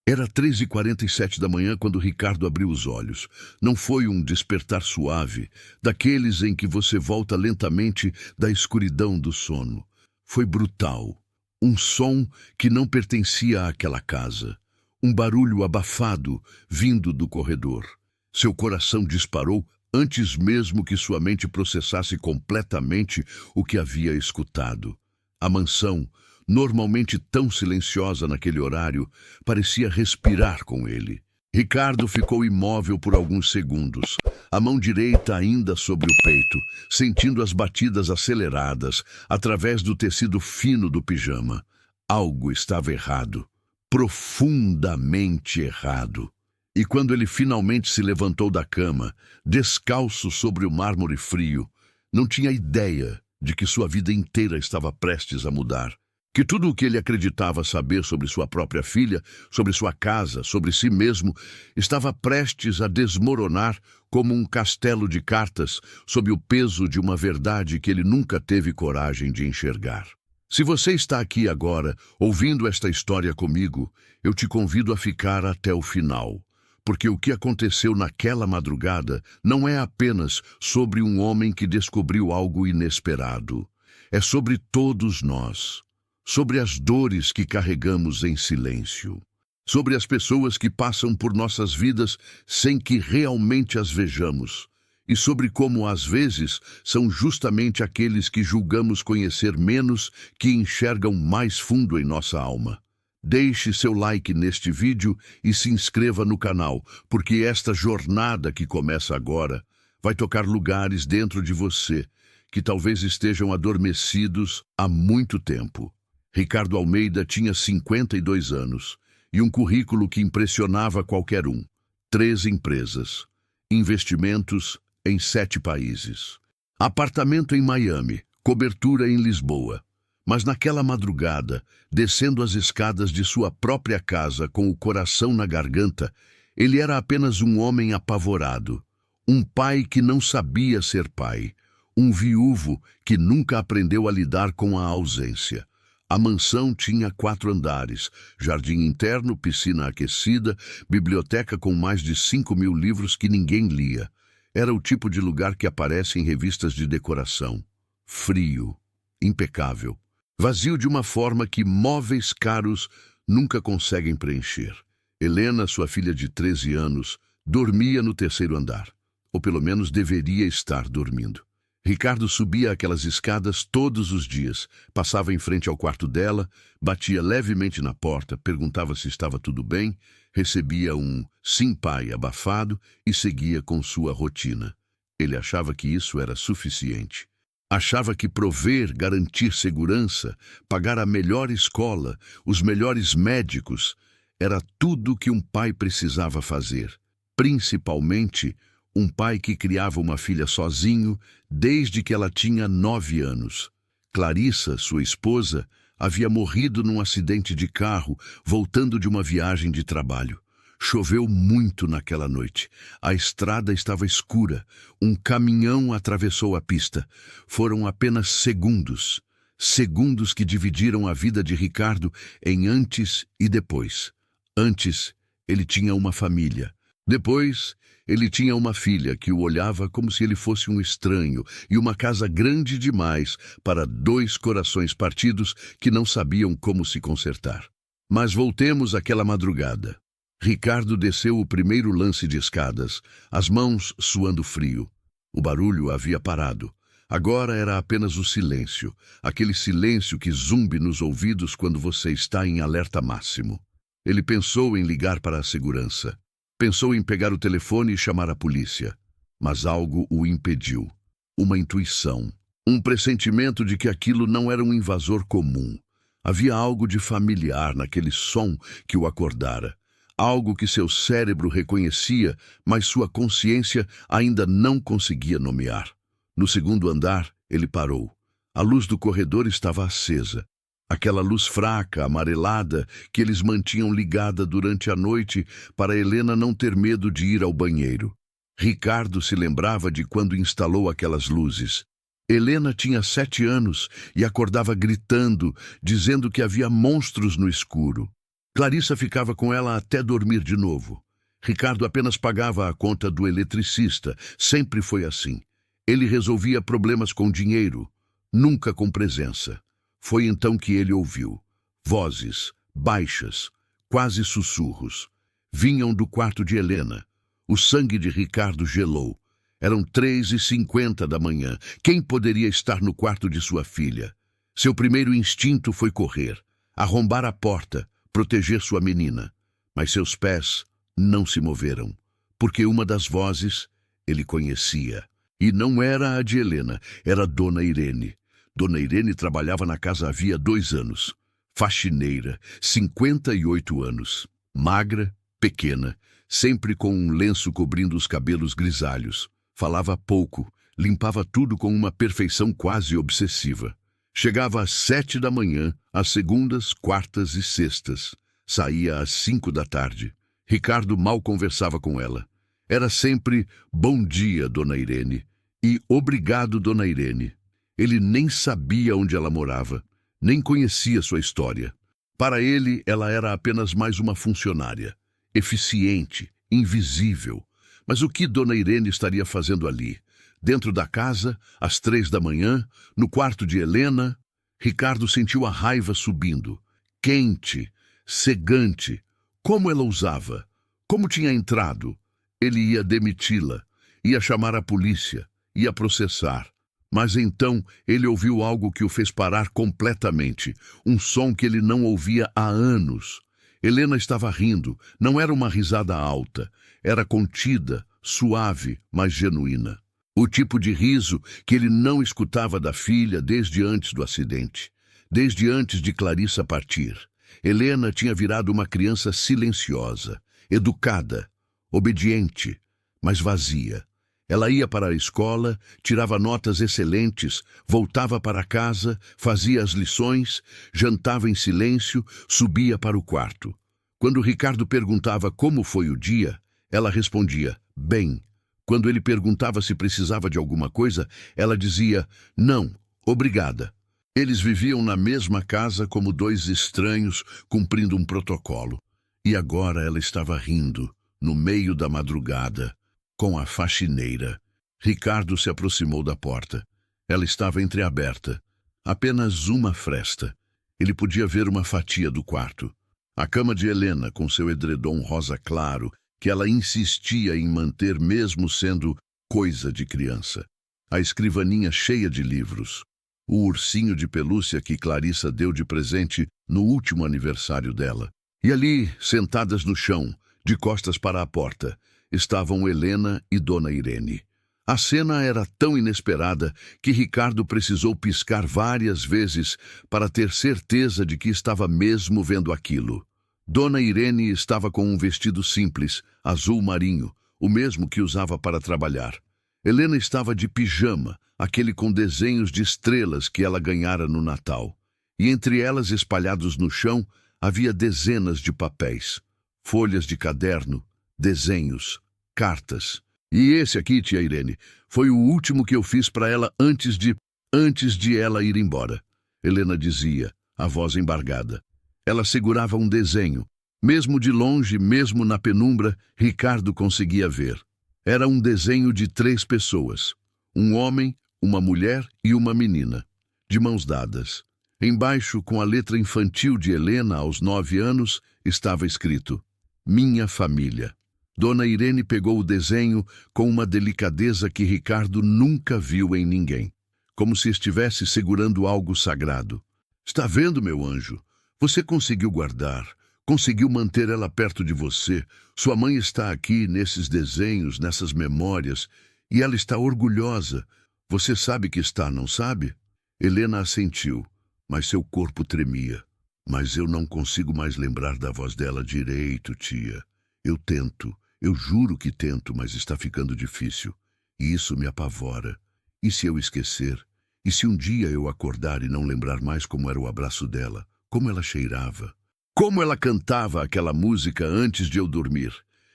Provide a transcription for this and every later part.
Era 3h47 da manhã quando Ricardo abriu os olhos. Não foi um despertar suave, daqueles em que você volta lentamente da escuridão do sono. Foi brutal. Um som que não pertencia àquela casa. Um barulho abafado vindo do corredor. Seu coração disparou antes mesmo que sua mente processasse completamente o que havia escutado. A mansão, normalmente tão silenciosa naquele horário, parecia respirar com ele. Ricardo ficou imóvel por alguns segundos, a mão direita ainda sobre o peito, sentindo as batidas aceleradas através do tecido fino do pijama. Algo estava errado, profundamente errado. E quando ele finalmente se levantou da cama, descalço sobre o mármore frio, não tinha ideia de que sua vida inteira estava prestes a mudar. Que tudo o que ele acreditava saber sobre sua própria filha, sobre sua casa, sobre si mesmo, estava prestes a desmoronar como um castelo de cartas sob o peso de uma verdade que ele nunca teve coragem de enxergar. Se você está aqui agora, ouvindo esta história comigo, eu te convido a ficar até o final. Porque o que aconteceu naquela madrugada não é apenas sobre um homem que descobriu algo inesperado. É sobre todos nós. Sobre as dores que carregamos em silêncio. Sobre as pessoas que passam por nossas vidas sem que realmente as vejamos. E sobre como, às vezes, são justamente aqueles que julgamos conhecer menos que enxergam mais fundo em nossa alma. Deixe seu like neste vídeo e se inscreva no canal, porque esta jornada que começa agora vai tocar lugares dentro de você que talvez estejam adormecidos há muito tempo. Ricardo Almeida tinha 52 anos e um currículo que impressionava qualquer um. 3 empresas, investimentos em 7 países, apartamento em Miami, cobertura em Lisboa. Mas naquela madrugada, descendo as escadas de sua própria casa com o coração na garganta, ele era apenas um homem apavorado, um pai que não sabia ser pai, um viúvo que nunca aprendeu a lidar com a ausência. A mansão tinha 4 andares, jardim interno, piscina aquecida, biblioteca com mais de 5.000 livros que ninguém lia. Era o tipo de lugar que aparece em revistas de decoração. Frio, impecável. Vazio de uma forma que móveis caros nunca conseguem preencher. Helena, sua filha de 13 anos, dormia no 3º andar. Ou pelo menos deveria estar dormindo. Ricardo subia aquelas escadas todos os dias, passava em frente ao quarto dela, batia levemente na porta, perguntava se estava tudo bem, recebia um "sim, pai" abafado e seguia com sua rotina. Ele achava que isso era suficiente. Achava que prover, garantir segurança, pagar a melhor escola, os melhores médicos, era tudo que um pai precisava fazer. Principalmente, um pai que criava uma filha sozinho desde que ela tinha 9 anos. Clarissa, sua esposa, havia morrido num acidente de carro, voltando de uma viagem de trabalho. Choveu muito naquela noite. A estrada estava escura. Um caminhão atravessou a pista. Foram apenas segundos. Segundos que dividiram a vida de Ricardo em antes e depois. Antes, ele tinha uma família. Depois, ele tinha uma filha que o olhava como se ele fosse um estranho e uma casa grande demais para 2 corações partidos que não sabiam como se consertar. Mas voltemos àquela madrugada. Ricardo desceu o primeiro lance de escadas, as mãos suando frio. O barulho havia parado. Agora era apenas o silêncio, aquele silêncio que zumbe nos ouvidos quando você está em alerta máximo. Ele pensou em ligar para a segurança. Pensou em pegar o telefone e chamar a polícia. Mas algo o impediu. Uma intuição. Um pressentimento de que aquilo não era um invasor comum. Havia algo de familiar naquele som que o acordara. Algo que seu cérebro reconhecia, mas sua consciência ainda não conseguia nomear. No 2º andar, ele parou. A luz do corredor estava acesa. Aquela luz fraca, amarelada, que eles mantinham ligada durante a noite para Helena não ter medo de ir ao banheiro. Ricardo se lembrava de quando instalou aquelas luzes. Helena tinha 7 anos e acordava gritando, dizendo que havia monstros no escuro. Clarissa ficava com ela até dormir de novo. Ricardo apenas pagava a conta do eletricista. Sempre foi assim. Ele resolvia problemas com dinheiro, nunca com presença. Foi então que ele ouviu. Vozes, baixas, quase sussurros. Vinham do quarto de Helena. O sangue de Ricardo gelou. Eram 3h50 da manhã. Quem poderia estar no quarto de sua filha? Seu primeiro instinto foi correr, arrombar a porta, proteger sua menina. Mas seus pés não se moveram, porque uma das vozes ele conhecia. E não era a de Helena, era Dona Irene. Dona Irene trabalhava na casa havia 2 anos. Faxineira, 58 anos. Magra, pequena, sempre com um lenço cobrindo os cabelos grisalhos. Falava pouco, limpava tudo com uma perfeição quase obsessiva. Chegava às 7 da manhã, às segundas, quartas e sextas. Saía às 5 da tarde. Ricardo mal conversava com ela. Era sempre "bom dia, Dona Irene" e "obrigado, Dona Irene". Ele nem sabia onde ela morava, nem conhecia sua história. Para ele, ela era apenas mais uma funcionária, eficiente, invisível. Mas o que Dona Irene estaria fazendo ali? Dentro da casa, às 3 da manhã, no quarto de Helena? Ricardo sentiu a raiva subindo. Quente, cegante. Como ela usava? Como tinha entrado? Ele ia demiti-la, ia chamar a polícia, ia processar. Mas então ele ouviu algo que o fez parar completamente, um som que ele não ouvia há anos. Helena estava rindo, não era uma risada alta, era contida, suave, mas genuína. O tipo de riso que ele não escutava da filha desde antes do acidente, desde antes de Clarissa partir. Helena tinha virado uma criança silenciosa, educada, obediente, mas vazia. Ela ia para a escola, tirava notas excelentes, voltava para casa, fazia as lições, jantava em silêncio, subia para o quarto. Quando Ricardo perguntava como foi o dia, ela respondia, bem. Quando ele perguntava se precisava de alguma coisa, ela dizia, não, obrigada. Eles viviam na mesma casa como 2 estranhos, cumprindo um protocolo. E agora ela estava rindo, no meio da madrugada, com a faxineira. Ricardo se aproximou da porta. Ela estava entreaberta. Apenas uma fresta. Ele podia ver uma fatia do quarto. A cama de Helena, com seu edredom rosa claro, que ela insistia em manter mesmo sendo coisa de criança. A escrivaninha cheia de livros. O ursinho de pelúcia que Clarissa deu de presente no último aniversário dela. E ali, sentadas no chão, de costas para a porta, estavam Helena e Dona Irene. A cena era tão inesperada que Ricardo precisou piscar várias vezes para ter certeza de que estava mesmo vendo aquilo. Dona Irene estava com um vestido simples, azul marinho, o mesmo que usava para trabalhar. Helena estava de pijama, aquele com desenhos de estrelas que ela ganhara no Natal. E entre elas, espalhados no chão, havia dezenas de papéis, folhas de caderno, desenhos, cartas. E esse aqui, tia Irene, foi o último que eu fiz para ela antes de ela ir embora. Helena dizia, a voz embargada. Ela segurava um desenho. Mesmo de longe, mesmo na penumbra, Ricardo conseguia ver. Era um desenho de 3 pessoas. Um homem, uma mulher e uma menina, de mãos dadas. Embaixo, com a letra infantil de Helena, aos 9 anos, estava escrito, Minha família. Dona Irene pegou o desenho com uma delicadeza que Ricardo nunca viu em ninguém, como se estivesse segurando algo sagrado. Está vendo, meu anjo? Você conseguiu guardar, conseguiu manter ela perto de você. Sua mãe está aqui nesses desenhos, nessas memórias, e ela está orgulhosa. Você sabe que está, não sabe? Helena assentiu, mas seu corpo tremia. Mas eu não consigo mais lembrar da voz dela direito, tia. Eu tento, eu juro que tento, mas está ficando difícil. E isso me apavora. E se eu esquecer? E se um dia eu acordar e não lembrar mais como era o abraço dela? Como ela cheirava? Como ela cantava aquela música antes de eu dormir?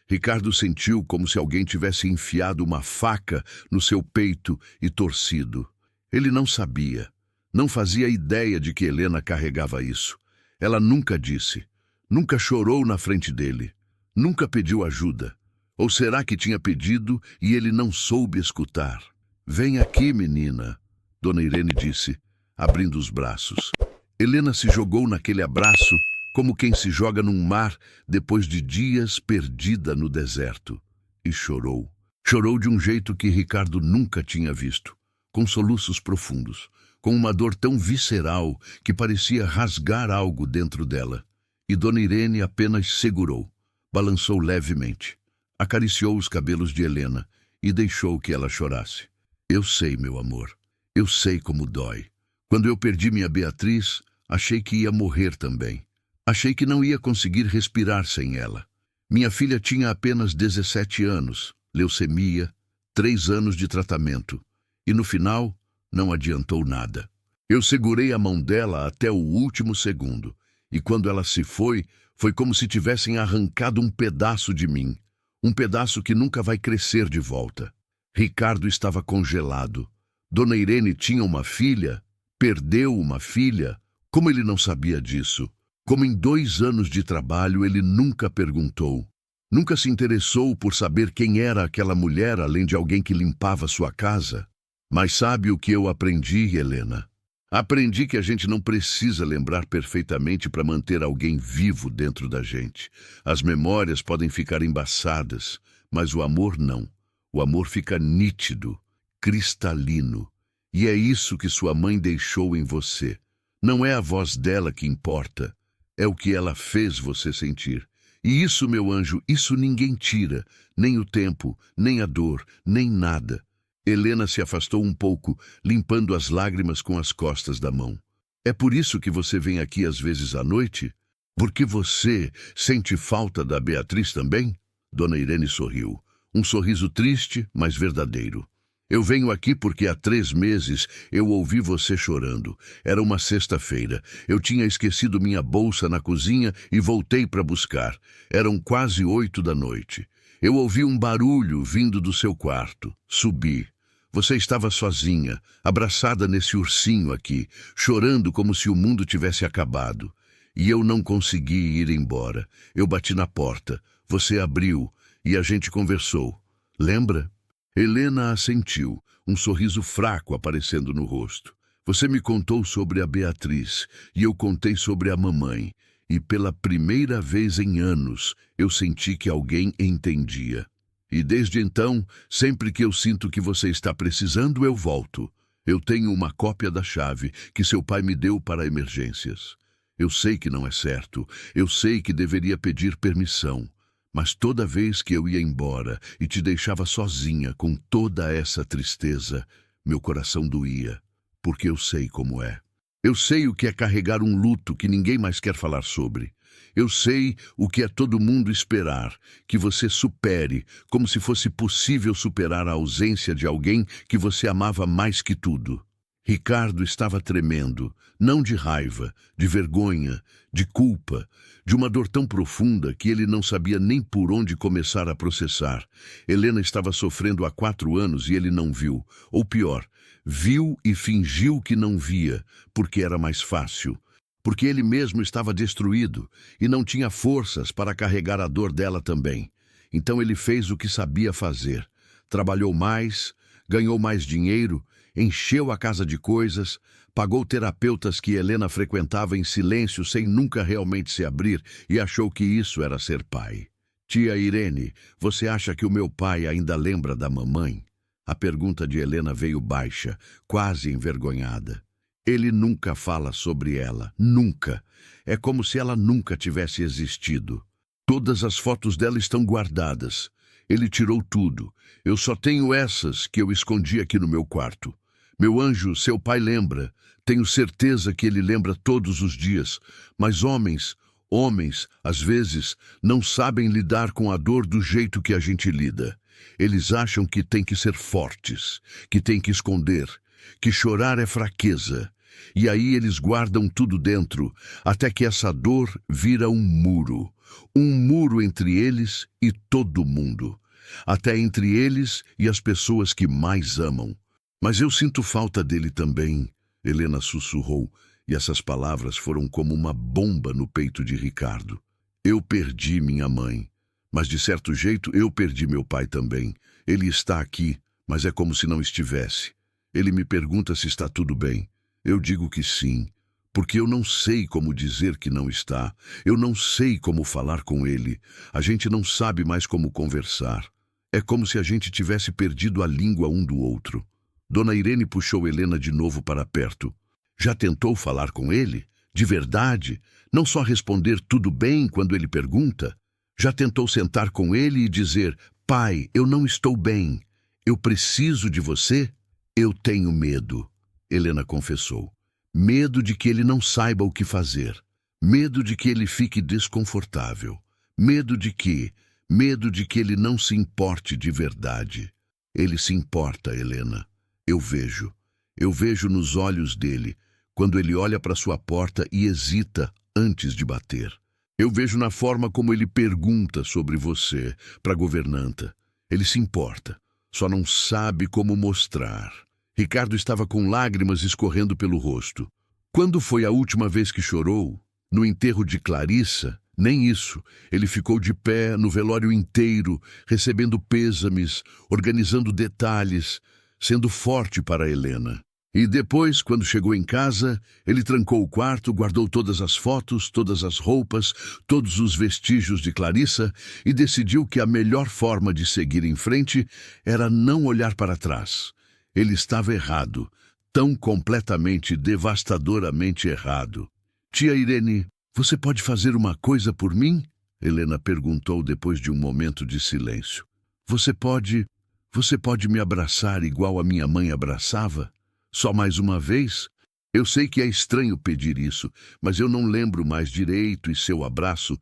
Ricardo sentiu como se alguém tivesse enfiado uma faca no seu peito e torcido. Ele não sabia, não fazia ideia de que Helena carregava isso. Ela nunca disse, Nunca chorou na frente dele. Nunca pediu ajuda. Ou será que tinha pedido e ele não soube escutar? Vem aqui, menina, Dona Irene disse, abrindo os braços. Helena se jogou naquele abraço como quem se joga num mar depois de dias perdida no deserto. E chorou. Chorou de um jeito que Ricardo nunca tinha visto, com soluços profundos, com uma dor tão visceral que parecia rasgar algo dentro dela. E Dona Irene apenas segurou, balançou levemente, acariciou os cabelos de Helena e deixou que ela chorasse. Eu sei, meu amor, eu sei como dói. Quando eu perdi minha Beatriz, achei que ia morrer também. Achei que não ia conseguir respirar sem ela. Minha filha tinha apenas 17 anos, leucemia, 3 anos de tratamento. E no final, não adiantou nada. Eu segurei a mão dela até o último segundo. E quando ela se foi, foi como se tivessem arrancado um pedaço de mim. Um pedaço que nunca vai crescer de volta. Ricardo estava congelado. Dona Irene tinha uma filha, perdeu uma filha. Como ele não sabia disso? Como em 2 anos de trabalho ele nunca perguntou. Nunca se interessou por saber quem era aquela mulher além de alguém que limpava sua casa. Mas sabe o que eu aprendi, Helena? Aprendi que a gente não precisa lembrar perfeitamente para manter alguém vivo dentro da gente. As memórias podem ficar embaçadas, mas o amor não. O amor fica nítido, cristalino. E é isso que sua mãe deixou em você. Não é a voz dela que importa, é o que ela fez você sentir. E isso, meu anjo, isso ninguém tira, nem o tempo, nem a dor, nem nada. Helena se afastou um pouco, limpando as lágrimas com as costas da mão. É por isso que você vem aqui às vezes à noite? Porque você sente falta da Beatriz também? Dona Irene sorriu. Um sorriso triste, mas verdadeiro. Eu venho aqui porque há 3 meses eu ouvi você chorando. Era uma sexta-feira. Eu tinha esquecido minha bolsa na cozinha e voltei para buscar. Eram quase 8 da noite. Eu ouvi um barulho vindo do seu quarto. Subi. Você estava sozinha, abraçada nesse ursinho aqui, chorando como se o mundo tivesse acabado. E eu não consegui ir embora. Eu bati na porta. Você abriu e a gente conversou. Lembra? Helena assentiu, um sorriso fraco aparecendo no rosto. Você me contou sobre a Beatriz e eu contei sobre a mamãe. E pela primeira vez em anos, eu senti que alguém entendia. E desde então, sempre que eu sinto que você está precisando, eu volto. Eu tenho uma cópia da chave que seu pai me deu para emergências. Eu sei que não é certo, eu sei que deveria pedir permissão. Mas toda vez que eu ia embora e te deixava sozinha com toda essa tristeza, meu coração doía, porque eu sei como é. Eu sei o que é carregar um luto que ninguém mais quer falar sobre. Eu sei o que é todo mundo esperar, que você supere, como se fosse possível superar a ausência de alguém que você amava mais que tudo. Ricardo estava tremendo, não de raiva, de vergonha, de culpa, de uma dor tão profunda que ele não sabia nem por onde começar a processar. Helena estava sofrendo há 4 anos e ele não viu. Ou pior, viu e fingiu que não via, porque era mais fácil. Porque ele mesmo estava destruído e não tinha forças para carregar a dor dela também. Então ele fez o que sabia fazer. Trabalhou mais, ganhou mais dinheiro, encheu a casa de coisas, pagou terapeutas que Helena frequentava em silêncio sem nunca realmente se abrir e achou que isso era ser pai. Tia Irene, você acha que o meu pai ainda lembra da mamãe? A pergunta de Helena veio baixa, quase envergonhada. Ele nunca fala sobre ela, nunca. É como se ela nunca tivesse existido. Todas as fotos dela estão guardadas. Ele tirou tudo. Eu só tenho essas que eu escondi aqui no meu quarto. Meu anjo, seu pai lembra. Tenho certeza que ele lembra todos os dias. Mas homens, às vezes, não sabem lidar com a dor do jeito que a gente lida. Eles acham que tem que ser fortes, que tem que esconder, que chorar é fraqueza. E aí eles guardam tudo dentro, até que essa dor vira um muro entre eles e todo mundo, até entre eles e as pessoas que mais amam. Mas eu sinto falta dele também, Helena sussurrou, e essas palavras foram como uma bomba no peito de Ricardo. Eu perdi minha mãe, mas de certo jeito eu perdi meu pai também. Ele está aqui, mas é como se não estivesse. Ele me pergunta se está tudo bem. Eu digo que sim, porque eu não sei como dizer que não está. Eu não sei como falar com ele. A gente não sabe mais como conversar. É como se a gente tivesse perdido a língua um do outro. Dona Irene puxou Helena de novo para perto. Já tentou falar com ele? De verdade? Não só responder tudo bem quando ele pergunta? Já tentou sentar com ele e dizer: pai, eu não estou bem. Eu preciso de você? Eu tenho medo, Helena confessou. Medo de que ele não saiba o que fazer. Medo de que ele fique desconfortável. Medo de que ele não se importe de verdade. Ele se importa, Helena. Eu vejo. Eu vejo nos olhos dele, quando ele olha para sua porta e hesita antes de bater. Eu vejo na forma como ele pergunta sobre você para a governanta. Ele se importa, só não sabe como mostrar. Ricardo estava com lágrimas escorrendo pelo rosto. Quando foi a última vez que chorou? No enterro de Clarissa? Nem isso. Ele ficou de pé no velório inteiro, recebendo pêsames, organizando detalhes, sendo forte para Helena. E depois, quando chegou em casa, ele trancou o quarto, guardou todas as fotos, todas as roupas, todos os vestígios de Clarissa e decidiu que a melhor forma de seguir em frente era não olhar para trás. Ele estava errado, tão completamente, devastadoramente errado. Tia Irene, você pode fazer uma coisa por mim? Helena perguntou depois de um momento de silêncio. Você pode me abraçar igual a minha mãe abraçava? Só mais uma vez? Eu sei que é estranho pedir isso, mas eu não lembro mais direito e seu abraço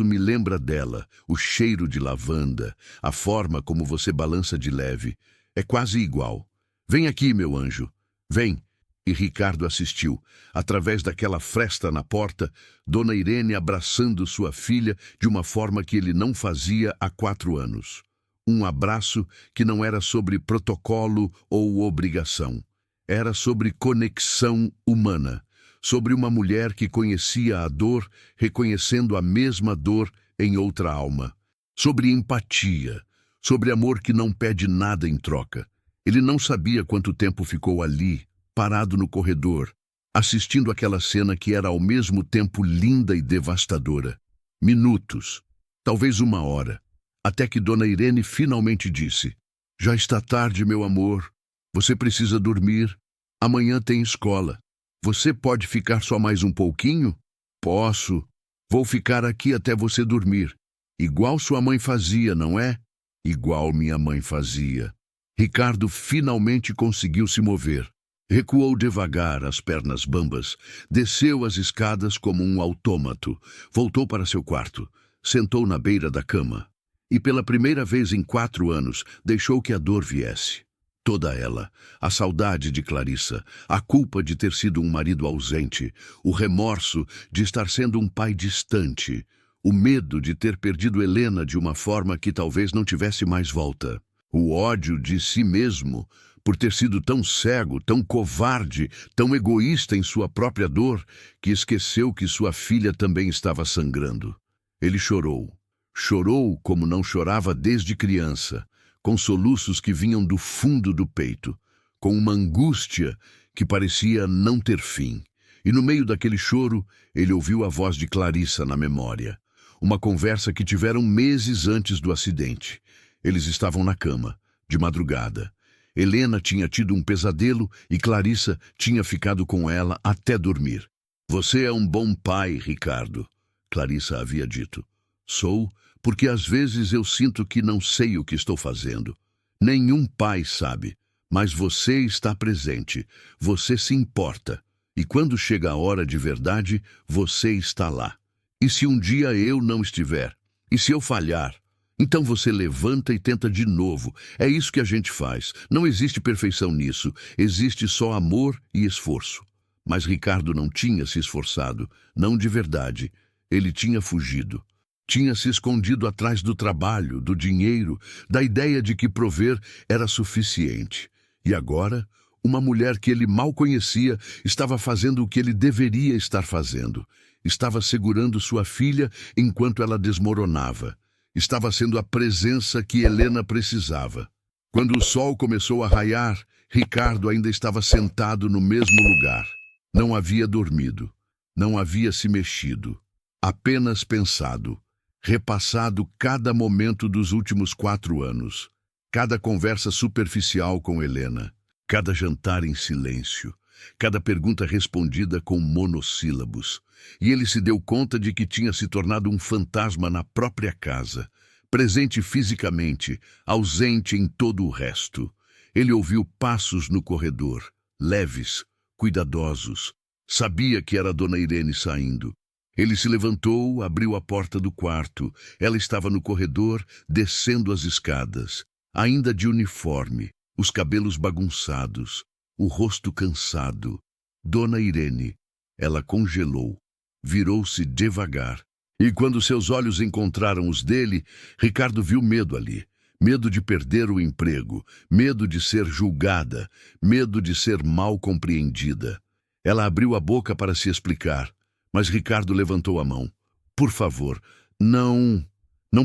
me lembra dela, o cheiro de lavanda, a forma como você balança de leve. É quase igual. Vem aqui, meu anjo. Vem. E Ricardo assistiu, através daquela fresta na porta, Dona Irene abraçando sua filha de uma forma que ele não fazia há 4 anos. Um abraço que não era sobre protocolo ou obrigação. Era sobre conexão humana, sobre uma mulher que conhecia a dor, reconhecendo a mesma dor em outra alma. Sobre empatia, sobre amor que não pede nada em troca. Ele não sabia quanto tempo ficou ali, parado no corredor, assistindo aquela cena que era ao mesmo tempo linda e devastadora. Minutos, talvez 1 hora, até que Dona Irene finalmente disse: já está tarde, meu amor. Você precisa dormir. Amanhã tem escola. Você pode ficar só mais um pouquinho? Posso. Vou ficar aqui até você dormir. Igual sua mãe fazia, não é? Igual minha mãe fazia. Ricardo finalmente conseguiu se mover. Recuou devagar, as pernas bambas, desceu as escadas como um autômato, voltou para seu quarto, sentou na beira da cama. E pela primeira vez em 4 anos, deixou que a dor viesse. Toda ela, a saudade de Clarissa, a culpa de ter sido um marido ausente, o remorso de estar sendo um pai distante, o medo de ter perdido Helena de uma forma que talvez não tivesse mais volta, o ódio de si mesmo por ter sido tão cego, tão covarde, tão egoísta em sua própria dor, que esqueceu que sua filha também estava sangrando. Ele chorou. Chorou como não chorava desde criança, com soluços que vinham do fundo do peito, com uma angústia que parecia não ter fim. E no meio daquele choro, ele ouviu a voz de Clarissa na memória. Uma conversa que tiveram meses antes do acidente. Eles estavam na cama, de madrugada. Helena tinha tido um pesadelo e Clarissa tinha ficado com ela até dormir. Você é um bom pai, Ricardo, Clarissa havia dito. Sou, porque às vezes eu sinto que não sei o que estou fazendo. Nenhum pai sabe, mas você está presente, você se importa. E quando chega a hora de verdade, você está lá. E se um dia eu não estiver? E se eu falhar? Então você levanta e tenta de novo. É isso que a gente faz. Não existe perfeição nisso. Existe só amor e esforço. Mas Ricardo não tinha se esforçado, não de verdade. Ele tinha fugido. Tinha se escondido atrás do trabalho, do dinheiro, da ideia de que prover era suficiente. E agora, uma mulher que ele mal conhecia estava fazendo o que ele deveria estar fazendo. Estava segurando sua filha enquanto ela desmoronava. Estava sendo a presença que Helena precisava. Quando o sol começou a raiar, Ricardo ainda estava sentado no mesmo lugar. Não havia dormido. Não havia se mexido. Apenas pensado. Repassado cada momento dos últimos 4 anos. Cada conversa superficial com Helena. Cada jantar em silêncio. Cada pergunta respondida com monossílabos. E ele se deu conta de que tinha se tornado um fantasma na própria casa, presente fisicamente, ausente em todo o resto. Ele ouviu passos no corredor, leves, cuidadosos. Sabia que era Dona Irene saindo. Ele se levantou, abriu a porta do quarto. Ela estava no corredor, descendo as escadas, ainda de uniforme, os cabelos bagunçados, o rosto cansado. Dona Irene. Ela congelou. Virou-se devagar. E quando seus olhos encontraram os dele, Ricardo viu medo ali. Medo de perder o emprego, medo de ser julgada, medo de ser mal compreendida. Ela abriu a boca para se explicar, mas Ricardo levantou a mão. Por favor, não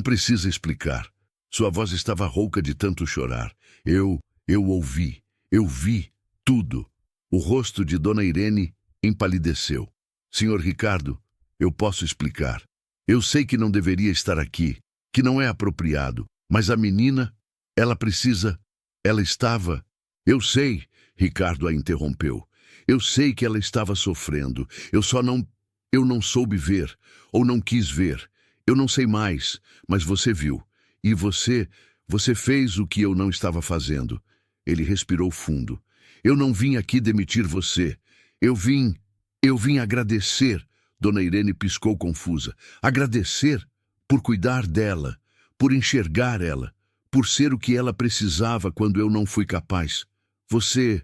precisa explicar. Sua voz estava rouca de tanto chorar. Eu ouvi, eu vi tudo. O rosto de Dona Irene empalideceu. Senhor Ricardo, eu posso explicar. Eu sei que não deveria estar aqui, que não é apropriado, mas a menina, ela precisa, ela estava... Eu sei, Ricardo a interrompeu. Eu sei que ela estava sofrendo. Eu não soube ver, ou não quis ver. Eu não sei mais, mas você viu. E você fez o que eu não estava fazendo. Ele respirou fundo. Eu não vim aqui demitir você. Eu vim agradecer. Dona Irene piscou confusa. Agradecer por cuidar dela, por enxergar ela, por ser o que ela precisava quando eu não fui capaz. Você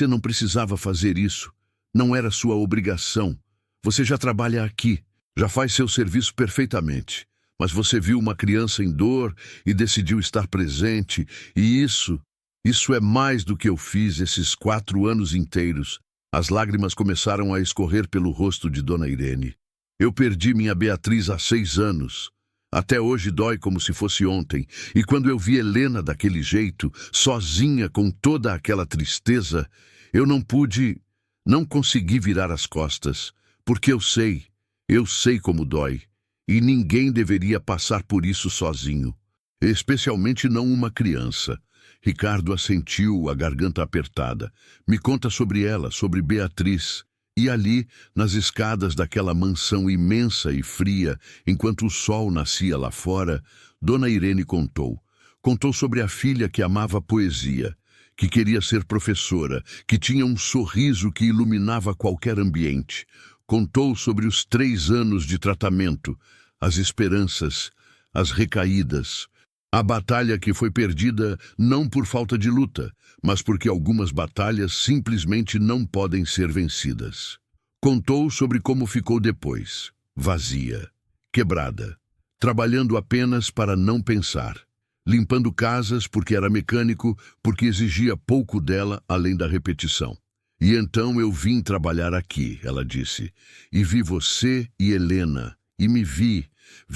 não precisava fazer isso. Não era sua obrigação. Você já trabalha aqui, já faz seu serviço perfeitamente. Mas você viu uma criança em dor e decidiu estar presente. E isso é mais do que eu fiz esses 4 anos inteiros. As lágrimas começaram a escorrer pelo rosto de Dona Irene. Eu perdi minha Beatriz há 6 anos. Até hoje dói como se fosse ontem. E quando eu vi Helena daquele jeito, sozinha com toda aquela tristeza, eu não consegui virar as costas. Porque eu sei como dói. E ninguém deveria passar por isso sozinho. Especialmente não uma criança. Ricardo assentiu, a garganta apertada. Me conta sobre ela, sobre Beatriz. E ali, nas escadas daquela mansão imensa e fria, enquanto o sol nascia lá fora, Dona Irene contou. Contou sobre a filha que amava poesia, que queria ser professora, que tinha um sorriso que iluminava qualquer ambiente. Contou sobre os 3 anos de tratamento, as esperanças, as recaídas, a batalha que foi perdida não por falta de luta, mas porque algumas batalhas simplesmente não podem ser vencidas. Contou sobre como ficou depois, vazia, quebrada, trabalhando apenas para não pensar, limpando casas porque era mecânico, porque exigia pouco dela além da repetição. E então eu vim trabalhar aqui, ela disse, e vi você e Helena, e me vi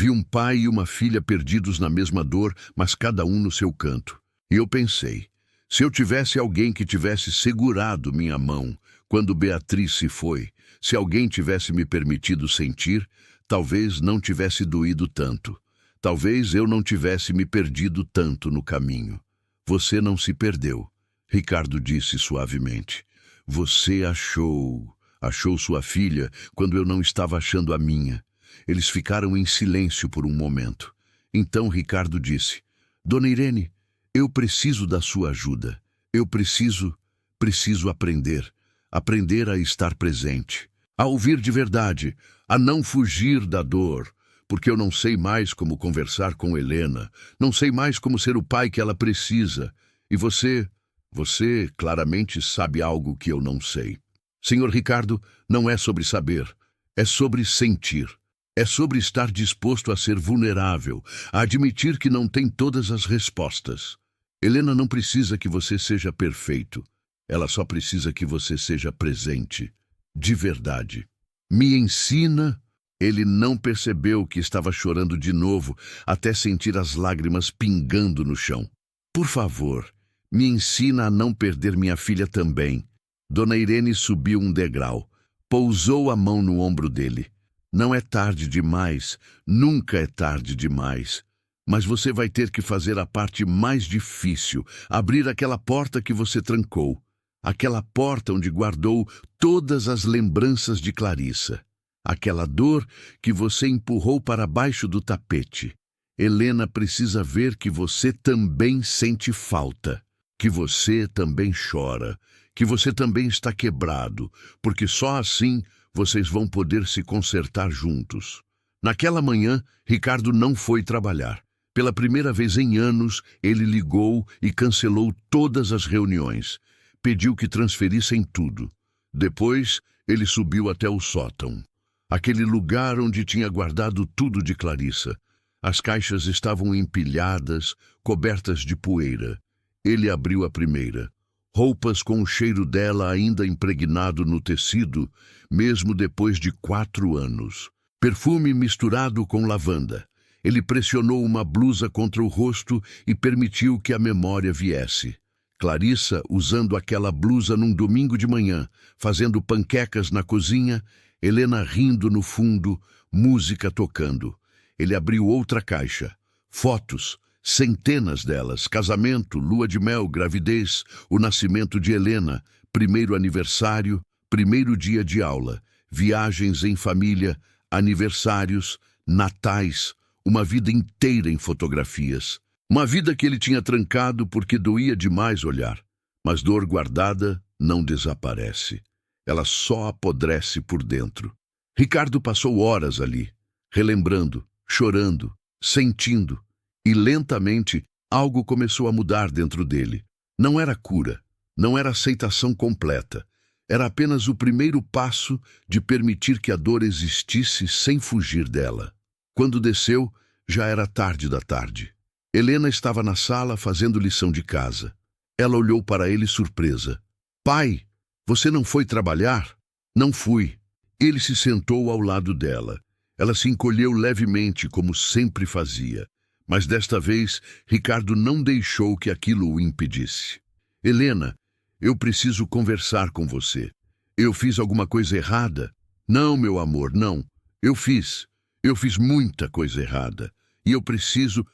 um pai e uma filha perdidos na mesma dor, mas cada um no seu canto. E eu pensei, se eu tivesse alguém que tivesse segurado minha mão quando Beatriz se foi, se alguém tivesse me permitido sentir, talvez não tivesse doído tanto. Talvez eu não tivesse me perdido tanto no caminho. Você não se perdeu, Ricardo disse suavemente. Você achou sua filha quando eu não estava achando a minha. Eles ficaram em silêncio por um momento. Então Ricardo disse, Dona Irene, eu preciso da sua ajuda. Eu preciso aprender a estar presente, a ouvir de verdade, a não fugir da dor, porque eu não sei mais como conversar com Helena, não sei mais como ser o pai que ela precisa. E você claramente sabe algo que eu não sei. Senhor Ricardo, não é sobre saber, é sobre sentir. É sobre estar disposto a ser vulnerável, a admitir que não tem todas as respostas. Helena não precisa que você seja perfeito. Ela só precisa que você seja presente, de verdade. Me ensina Ele não percebeu que estava chorando de novo, até sentir as lágrimas pingando no chão. Por favor, me ensina a não perder minha filha também. Dona Irene subiu um degrau, pousou a mão no ombro dele. Não é tarde demais, nunca é tarde demais. Mas você vai ter que fazer a parte mais difícil, abrir aquela porta que você trancou. Aquela porta onde guardou todas as lembranças de Clarissa. Aquela dor que você empurrou para baixo do tapete. Helena precisa ver que você também sente falta, que você também chora, que você também está quebrado, porque só assim vocês vão poder se consertar juntos. Naquela manhã, Ricardo não foi trabalhar. Pela primeira vez em anos, ele ligou e cancelou todas as reuniões. Pediu que transferissem tudo. Depois, ele subiu até o sótão. Aquele lugar onde tinha guardado tudo de Clarissa. As caixas estavam empilhadas, cobertas de poeira. Ele abriu a primeira. Roupas com o cheiro dela ainda impregnado no tecido, mesmo depois de 4 anos. Perfume misturado com lavanda. Ele pressionou uma blusa contra o rosto e permitiu que a memória viesse. Clarissa usando aquela blusa num domingo de manhã, fazendo panquecas na cozinha, Helena rindo no fundo, música tocando. Ele abriu outra caixa. Fotos, centenas delas, casamento, lua de mel, gravidez, o nascimento de Helena, primeiro aniversário, primeiro dia de aula, viagens em família, aniversários, natais, uma vida inteira em fotografias. Uma vida que ele tinha trancado porque doía demais olhar. Mas dor guardada não desaparece. Ela só apodrece por dentro. Ricardo passou horas ali, relembrando, chorando, sentindo. E lentamente, algo começou a mudar dentro dele. Não era cura, não era aceitação completa. Era apenas o primeiro passo de permitir que a dor existisse sem fugir dela. Quando desceu, já era tarde da tarde. Helena estava na sala fazendo lição de casa. Ela olhou para ele surpresa. Pai, você não foi trabalhar? Não fui. Ele se sentou ao lado dela. Ela se encolheu levemente, como sempre fazia. Mas desta vez, Ricardo não deixou que aquilo o impedisse. Helena, eu preciso conversar com você. Eu fiz alguma coisa errada? Não, meu amor, não. Eu fiz muita coisa errada. E eu preciso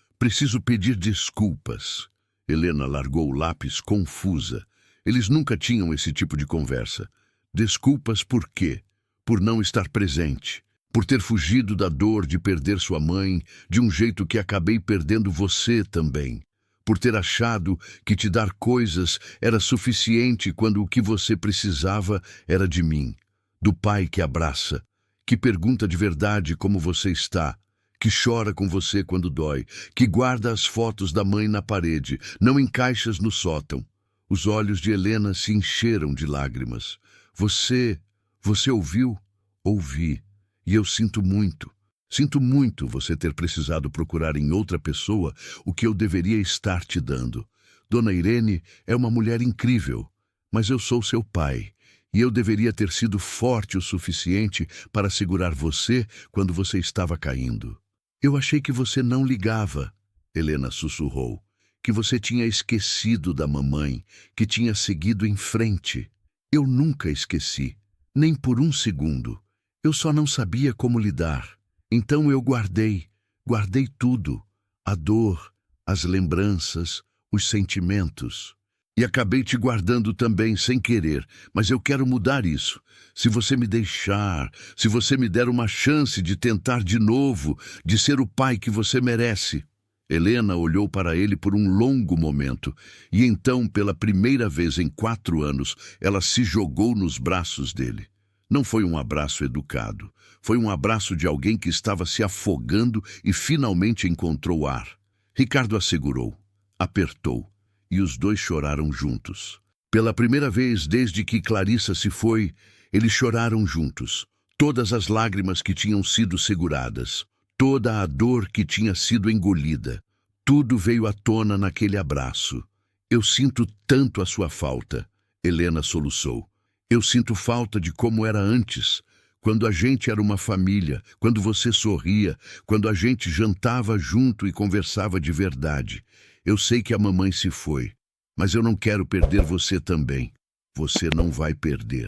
pedir desculpas. Helena largou o lápis confusa. Eles nunca tinham esse tipo de conversa. Desculpas por quê? Por não estar presente. Por ter fugido da dor de perder sua mãe, de um jeito que acabei perdendo você também. Por ter achado que te dar coisas era suficiente quando o que você precisava era de mim. Do pai que abraça, que pergunta de verdade como você está, que chora com você quando dói, que guarda as fotos da mãe na parede, não em caixas no sótão. Os olhos de Helena se encheram de lágrimas. Você ouviu? Ouvi. E eu sinto muito você ter precisado procurar em outra pessoa o que eu deveria estar te dando. Dona Irene é uma mulher incrível, mas eu sou seu pai. E eu deveria ter sido forte o suficiente para segurar você quando você estava caindo. Eu achei que você não ligava, Helena sussurrou, que você tinha esquecido da mamãe, que tinha seguido em frente. Eu nunca esqueci, nem por um segundo. Eu só não sabia como lidar. Então eu guardei tudo, a dor, as lembranças, os sentimentos. E acabei te guardando também sem querer, mas eu quero mudar isso. Se você me deixar, se você me der uma chance de tentar de novo, de ser o pai que você merece. Helena olhou para ele por um longo momento, e então, pela primeira vez em 4 anos, ela se jogou nos braços dele. Não foi um abraço educado, foi um abraço de alguém que estava se afogando e finalmente encontrou ar. Ricardo a segurou, apertou. E os dois choraram juntos. Pela primeira vez desde que Clarissa se foi, eles choraram juntos. Todas as lágrimas que tinham sido seguradas, toda a dor que tinha sido engolida, tudo veio à tona naquele abraço. Eu sinto tanto a sua falta, Helena soluçou. Eu sinto falta de como era antes, quando a gente era uma família, quando você sorria, quando a gente jantava junto e conversava de verdade. Eu sei que a mamãe se foi, mas eu não quero perder você também. Você não vai perder.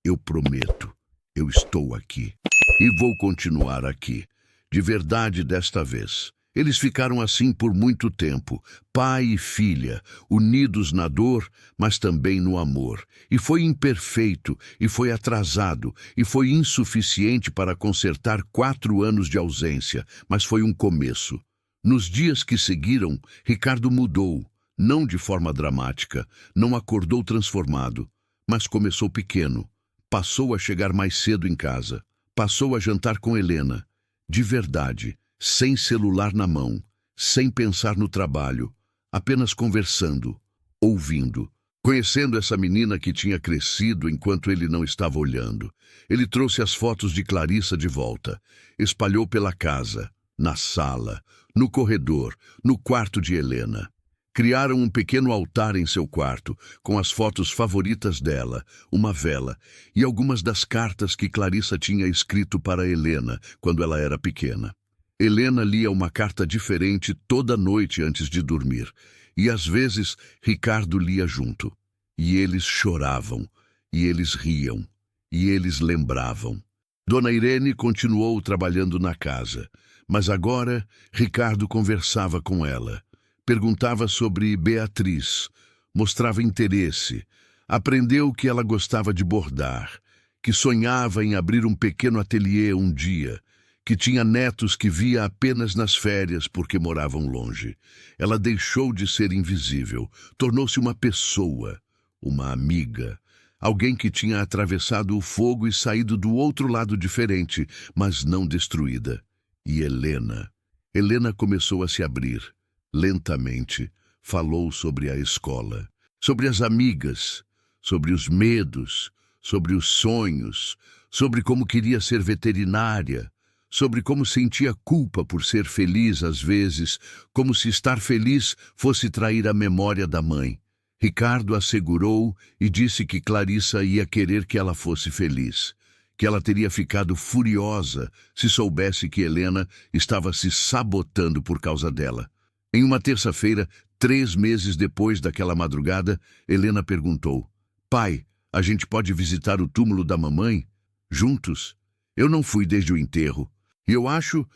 Eu prometo. Eu estou aqui. E vou continuar aqui. De verdade desta vez. Eles ficaram assim por muito tempo, pai e filha, unidos na dor, mas também no amor. E foi imperfeito, e foi atrasado, e foi insuficiente para consertar 4 anos de ausência, mas foi um começo. Nos dias que seguiram, Ricardo mudou, não de forma dramática, não acordou transformado, mas começou pequeno. Passou a chegar mais cedo em casa, passou a jantar com Helena, de verdade, sem celular na mão, sem pensar no trabalho, apenas conversando, ouvindo, conhecendo essa menina que tinha crescido enquanto ele não estava olhando. Ele trouxe as fotos de Clarissa de volta, espalhou pela casa, na sala, no corredor, no quarto de Helena. Criaram um pequeno altar em seu quarto, com as fotos favoritas dela, uma vela e algumas das cartas que Clarissa tinha escrito para Helena quando ela era pequena. Helena lia uma carta diferente toda noite antes de dormir, e às vezes Ricardo lia junto. E eles choravam, e eles riam, e eles lembravam. Dona Irene continuou trabalhando na casa, mas agora Ricardo conversava com ela. Perguntava sobre Beatriz, mostrava interesse, aprendeu que ela gostava de bordar, que sonhava em abrir um pequeno ateliê um dia, que tinha netos que via apenas nas férias porque moravam longe. Ela deixou de ser invisível, tornou-se uma pessoa, uma amiga, alguém que tinha atravessado o fogo e saído do outro lado diferente, mas não destruída. E Helena começou a se abrir. Lentamente, falou sobre a escola, sobre as amigas, sobre os medos, sobre os sonhos, sobre como queria ser veterinária, sobre como sentia culpa por ser feliz às vezes, como se estar feliz fosse trair a memória da mãe. Ricardo assegurou e disse que Clarissa ia querer que ela fosse feliz, que ela teria ficado furiosa se soubesse que Helena estava se sabotando por causa dela. Em uma terça-feira, 3 meses depois daquela madrugada, Helena perguntou: "Pai, a gente pode visitar o túmulo da mamãe? Juntos? Eu não fui desde o enterro. E eu acho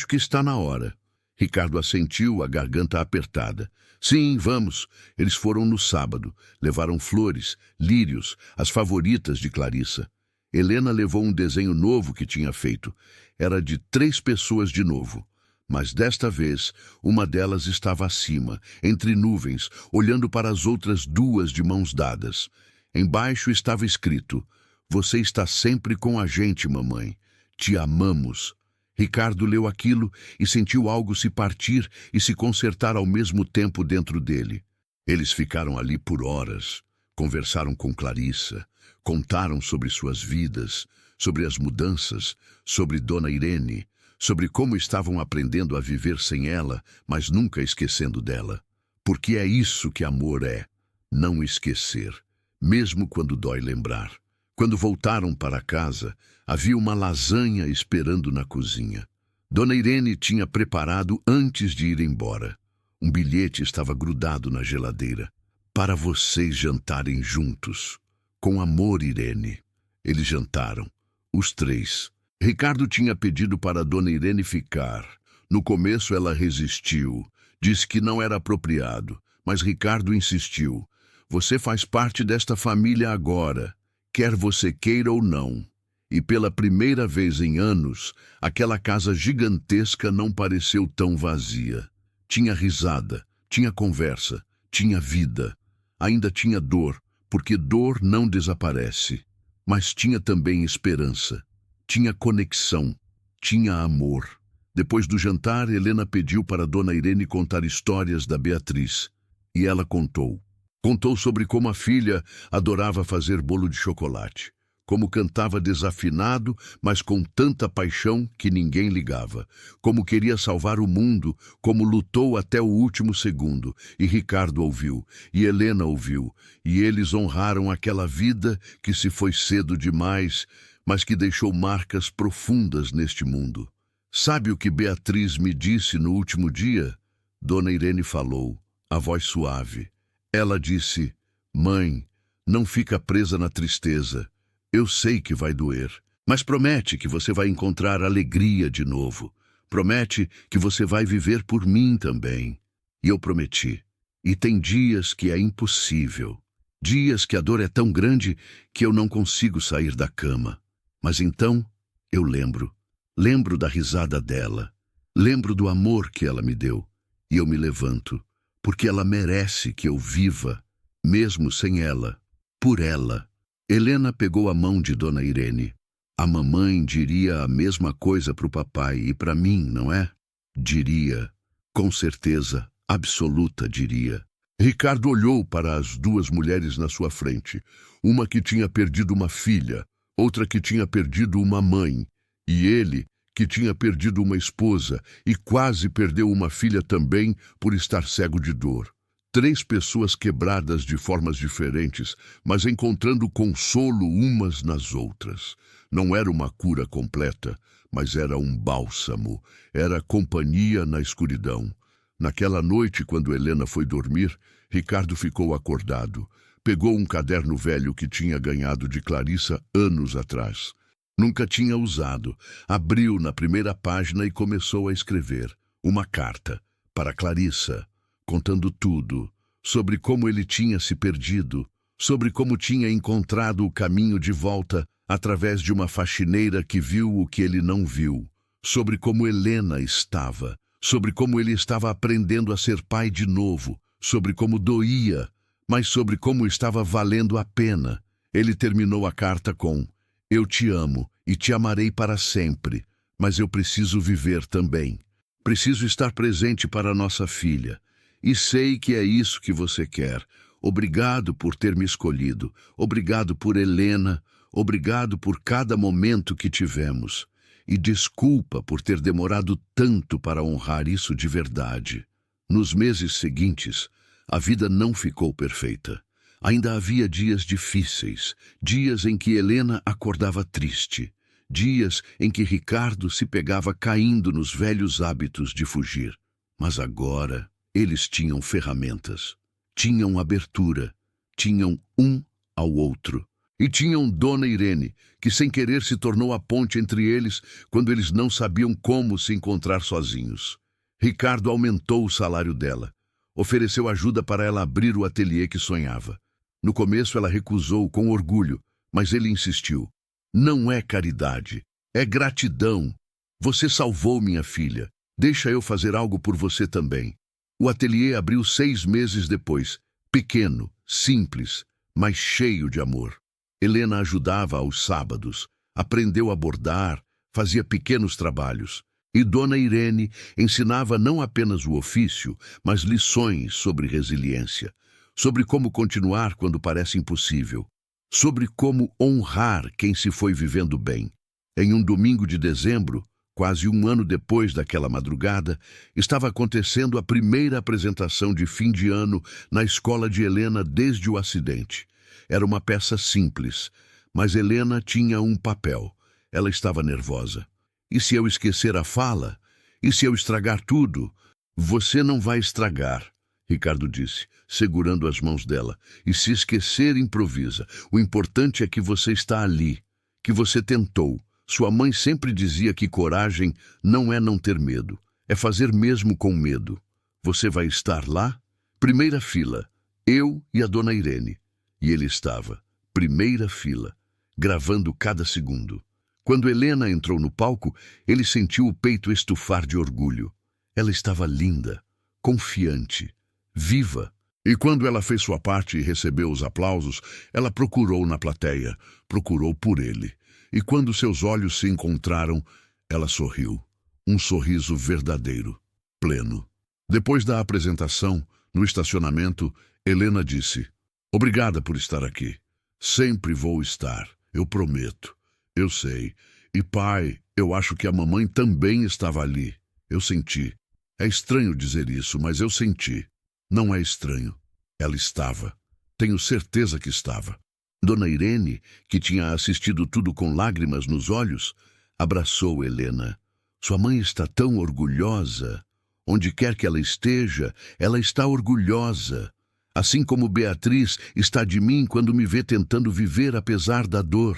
que está na hora." Ricardo assentiu, a garganta apertada. "Sim, vamos." Eles foram no sábado. Levaram flores, lírios, as favoritas de Clarissa. Helena levou um desenho novo que tinha feito. Era de 3 pessoas de novo. Mas desta vez, uma delas estava acima, entre nuvens, olhando para as outras 2 de mãos dadas. Embaixo estava escrito: "Você está sempre com a gente, mamãe. Te amamos." Ricardo leu aquilo e sentiu algo se partir e se consertar ao mesmo tempo dentro dele. Eles ficaram ali por horas, conversaram com Clarissa, contaram sobre suas vidas, sobre as mudanças, sobre Dona Irene, sobre como estavam aprendendo a viver sem ela, mas nunca esquecendo dela. Porque é isso que amor é, não esquecer, mesmo quando dói lembrar. Quando voltaram para casa, havia uma lasanha esperando na cozinha. Dona Irene tinha preparado antes de ir embora. Um bilhete estava grudado na geladeira. "Para vocês jantarem juntos. Com amor, Irene." Eles jantaram, os 3. Ricardo tinha pedido para Dona Irene ficar. No começo ela resistiu, disse que não era apropriado, mas Ricardo insistiu: "Você faz parte desta família agora, quer você queira ou não." E pela primeira vez em anos, aquela casa gigantesca não pareceu tão vazia. Tinha risada, tinha conversa, tinha vida. Ainda tinha dor, porque dor não desaparece. Mas tinha também esperança. Tinha conexão, tinha amor. Depois do jantar, Helena pediu para Dona Irene contar histórias da Beatriz. E ela contou. Contou sobre como a filha adorava fazer bolo de chocolate, como cantava desafinado, mas com tanta paixão que ninguém ligava, como queria salvar o mundo, como lutou até o último segundo. E Ricardo ouviu, e Helena ouviu, e eles honraram aquela vida que se foi cedo demais, mas que deixou marcas profundas neste mundo. Sabe o que Beatriz me disse no último dia? Dona Irene falou, a voz suave. Ela disse, mãe, não fica presa na tristeza. Eu sei que vai doer, mas promete que você vai encontrar alegria de novo. Promete que você vai viver por mim também. E eu prometi. E tem dias que é impossível. Dias que a dor é tão grande que eu não consigo sair da cama. Mas então eu lembro. Lembro da risada dela. Lembro do amor que ela me deu. E eu me levanto, porque ela merece que eu viva, mesmo sem ela, por ela. Helena pegou a mão de Dona Irene. A mamãe diria a mesma coisa para o papai e para mim, não é? Diria. Com certeza, absoluta diria. Ricardo olhou para as duas mulheres na sua frente. Uma que tinha perdido uma filha, outra que tinha perdido uma mãe. E ele, que tinha perdido uma esposa e quase perdeu uma filha também por estar cego de dor. 3 pessoas quebradas de formas diferentes, mas encontrando consolo umas nas outras. Não era uma cura completa, mas era um bálsamo, era companhia na escuridão. Naquela noite, quando Helena foi dormir, Ricardo ficou acordado. Pegou um caderno velho que tinha ganhado de Clarissa anos atrás. Nunca tinha usado. Abriu na primeira página e começou a escrever uma carta para Clarissa, contando tudo, sobre como ele tinha se perdido, sobre como tinha encontrado o caminho de volta através de uma faxineira que viu o que ele não viu, sobre como Helena estava, sobre como ele estava aprendendo a ser pai de novo, sobre como doía, mas sobre como estava valendo a pena. Ele terminou a carta com: eu te amo e te amarei para sempre, mas eu preciso viver também. Preciso estar presente para nossa filha. E sei que é isso que você quer. Obrigado por ter me escolhido. Obrigado por Helena. Obrigado por cada momento que tivemos. E desculpa por ter demorado tanto para honrar isso de verdade. Nos meses seguintes, a vida não ficou perfeita. Ainda havia dias difíceis, dias em que Helena acordava triste, dias em que Ricardo se pegava caindo nos velhos hábitos de fugir. Mas agora eles tinham ferramentas, tinham abertura, tinham um ao outro. E tinham Dona Irene, que sem querer se tornou a ponte entre eles quando eles não sabiam como se encontrar sozinhos. Ricardo aumentou o salário dela, ofereceu ajuda para ela abrir o ateliê que sonhava. No começo ela recusou com orgulho, mas ele insistiu. Não é caridade, é gratidão. Você salvou minha filha. Deixa eu fazer algo por você também. O ateliê abriu 6 meses depois, pequeno, simples, mas cheio de amor. Helena ajudava aos sábados, aprendeu a bordar, fazia pequenos trabalhos. E Dona Irene ensinava não apenas o ofício, mas lições sobre resiliência, sobre como continuar quando parece impossível, sobre como honrar quem se foi vivendo bem. Em um domingo de dezembro, quase um ano depois daquela madrugada, estava acontecendo a primeira apresentação de fim de ano na escola de Helena desde o acidente. Era uma peça simples, mas Helena tinha um papel. Ela estava nervosa. E se eu esquecer a fala? E se eu estragar tudo? Você não vai estragar, Ricardo disse, segurando as mãos dela. E se esquecer, improvisa. O importante é que você está ali, que você tentou. Sua mãe sempre dizia que coragem não é não ter medo, é fazer mesmo com medo. Você vai estar lá? Primeira fila, eu e a Dona Irene. E ele estava, primeira fila, gravando cada segundo. Quando Helena entrou no palco, ele sentiu o peito estufar de orgulho. Ela estava linda, confiante, viva. E quando ela fez sua parte e recebeu os aplausos, ela procurou na plateia, procurou por ele. E quando seus olhos se encontraram, ela sorriu. Um sorriso verdadeiro, pleno. Depois da apresentação, no estacionamento, Helena disse: obrigada por estar aqui. Sempre vou estar, eu prometo. Eu sei. E pai, eu acho que a mamãe também estava ali. Eu senti. É estranho dizer isso, mas eu senti. Não é estranho. Ela estava. Tenho certeza que estava. Dona Irene, que tinha assistido tudo com lágrimas nos olhos, abraçou Helena. Sua mãe está tão orgulhosa. Onde quer que ela está orgulhosa. Assim como Beatriz está de mim quando me vê tentando viver apesar da dor.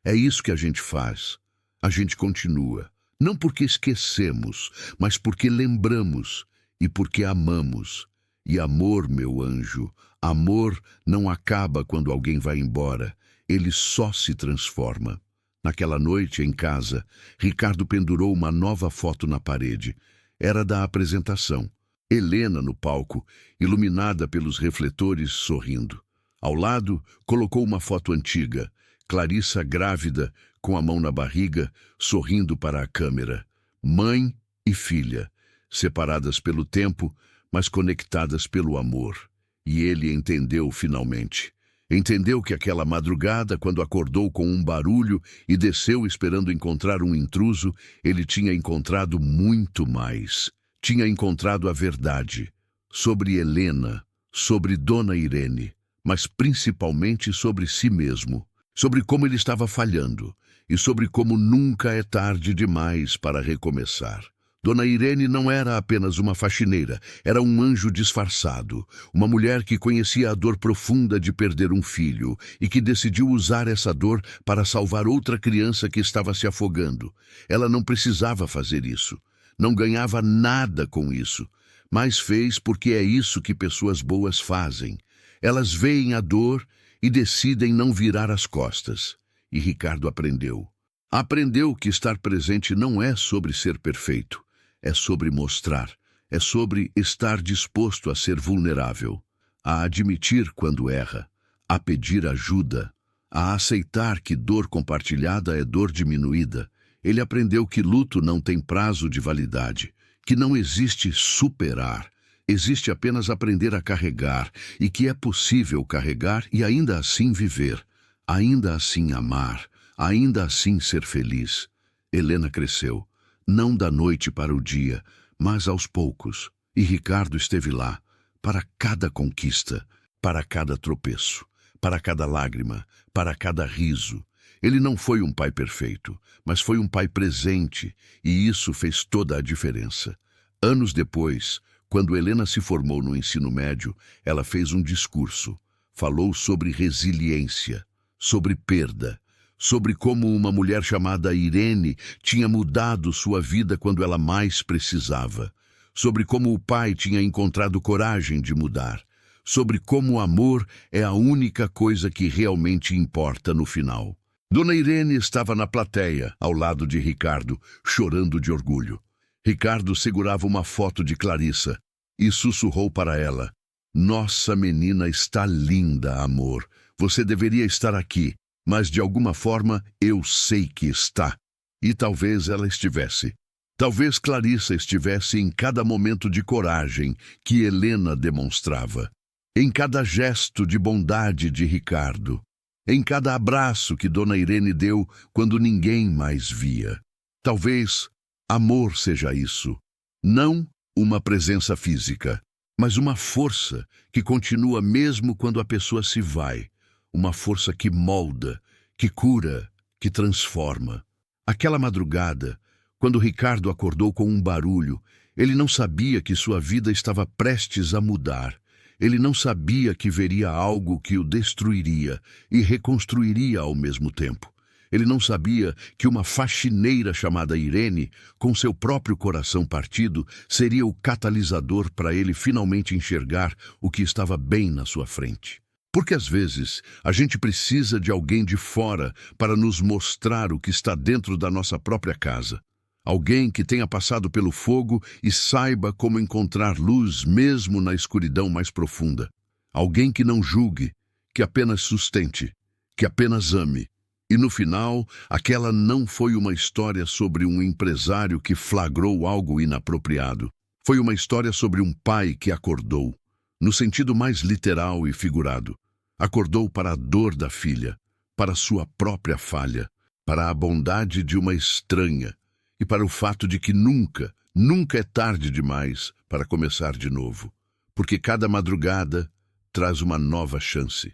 É isso que a gente faz. A gente continua. Não porque esquecemos, mas porque lembramos e porque amamos. E amor, meu anjo, amor não acaba quando alguém vai embora. Ele só se transforma. Naquela noite, em casa, Ricardo pendurou uma nova foto na parede. Era da apresentação. Helena no palco, iluminada pelos refletores, sorrindo. Ao lado, colocou uma foto antiga. Clarissa grávida, com a mão na barriga, sorrindo para a câmera. Mãe e filha, separadas pelo tempo, mas conectadas pelo amor. E ele entendeu finalmente. Entendeu que aquela madrugada, quando acordou com um barulho e desceu esperando encontrar um intruso, ele tinha encontrado muito mais. Tinha encontrado a verdade sobre Helena, sobre Dona Irene, mas principalmente sobre si mesmo, sobre como ele estava falhando e sobre como nunca é tarde demais para recomeçar. Dona Irene não era apenas uma faxineira, era um anjo disfarçado, uma mulher que conhecia a dor profunda de perder um filho e que decidiu usar essa dor para salvar outra criança que estava se afogando. Ela não precisava fazer isso, não ganhava nada com isso, mas fez porque é isso que pessoas boas fazem. Elas veem a dor e decidem não virar as costas. E Ricardo aprendeu. Aprendeu que estar presente não é sobre ser perfeito. É sobre mostrar, é sobre estar disposto a ser vulnerável, a admitir quando erra, a pedir ajuda, a aceitar que dor compartilhada é dor diminuída. Ele aprendeu que luto não tem prazo de validade, que não existe superar, existe apenas aprender a carregar e que é possível carregar e ainda assim viver, ainda assim amar, ainda assim ser feliz. Helena cresceu. Não da noite para o dia, mas aos poucos. E Ricardo esteve lá, para cada conquista, para cada tropeço, para cada lágrima, para cada riso. Ele não foi um pai perfeito, mas foi um pai presente, e isso fez toda a diferença. Anos depois, quando Helena se formou no ensino médio, ela fez um discurso. Falou sobre resiliência, sobre perda, sobre como uma mulher chamada Irene tinha mudado sua vida quando ela mais precisava, sobre como o pai tinha encontrado coragem de mudar, sobre como o amor é a única coisa que realmente importa no final. Dona Irene estava na plateia, ao lado de Ricardo, chorando de orgulho. Ricardo segurava uma foto de Clarissa e sussurrou para ela: "Nossa menina está linda, amor. Você deveria estar aqui. Mas de alguma forma eu sei que está." E talvez ela estivesse. Talvez Clarissa estivesse em cada momento de coragem que Helena demonstrava, em cada gesto de bondade de Ricardo, em cada abraço que Dona Irene deu quando ninguém mais via. Talvez amor seja isso, não uma presença física, mas uma força que continua mesmo quando a pessoa se vai. Uma força que molda, que cura, que transforma. Aquela madrugada, quando Ricardo acordou com um barulho, ele não sabia que sua vida estava prestes a mudar. Ele não sabia que veria algo que o destruiria e reconstruiria ao mesmo tempo. Ele não sabia que uma faxineira chamada Irene, com seu próprio coração partido, seria o catalisador para ele finalmente enxergar o que estava bem na sua frente. Porque às vezes a gente precisa de alguém de fora para nos mostrar o que está dentro da nossa própria casa. Alguém que tenha passado pelo fogo e saiba como encontrar luz mesmo na escuridão mais profunda. Alguém que não julgue, que apenas sustente, que apenas ame. E no final, aquela não foi uma história sobre um empresário que flagrou algo inapropriado. Foi uma história sobre um pai que acordou, no sentido mais literal e figurado. Acordou para a dor da filha, para sua própria falha, para a bondade de uma estranha e para o fato de que nunca, nunca é tarde demais para começar de novo, porque cada madrugada traz uma nova chance.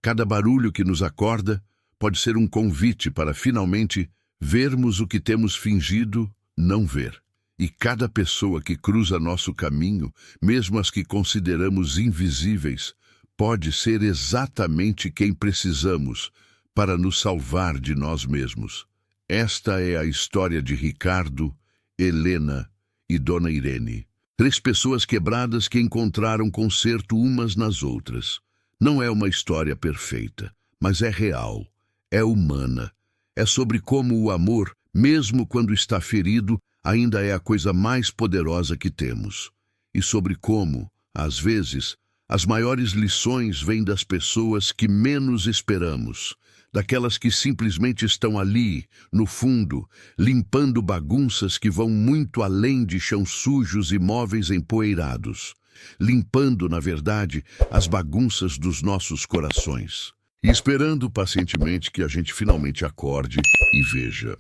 Cada barulho que nos acorda pode ser um convite para finalmente vermos o que temos fingido não ver. E cada pessoa que cruza nosso caminho, mesmo as que consideramos invisíveis, pode ser exatamente quem precisamos para nos salvar de nós mesmos. Esta é a história de Ricardo, Helena e Dona Irene. 3 pessoas quebradas que encontraram conserto umas nas outras. Não é uma história perfeita, mas é real, é humana. É sobre como o amor, mesmo quando está ferido, ainda é a coisa mais poderosa que temos. E sobre como, às vezes, as maiores lições vêm das pessoas que menos esperamos, daquelas que simplesmente estão ali, no fundo, limpando bagunças que vão muito além de chãos sujos e móveis empoeirados, limpando, na verdade, as bagunças dos nossos corações, e esperando pacientemente que a gente finalmente acorde e veja.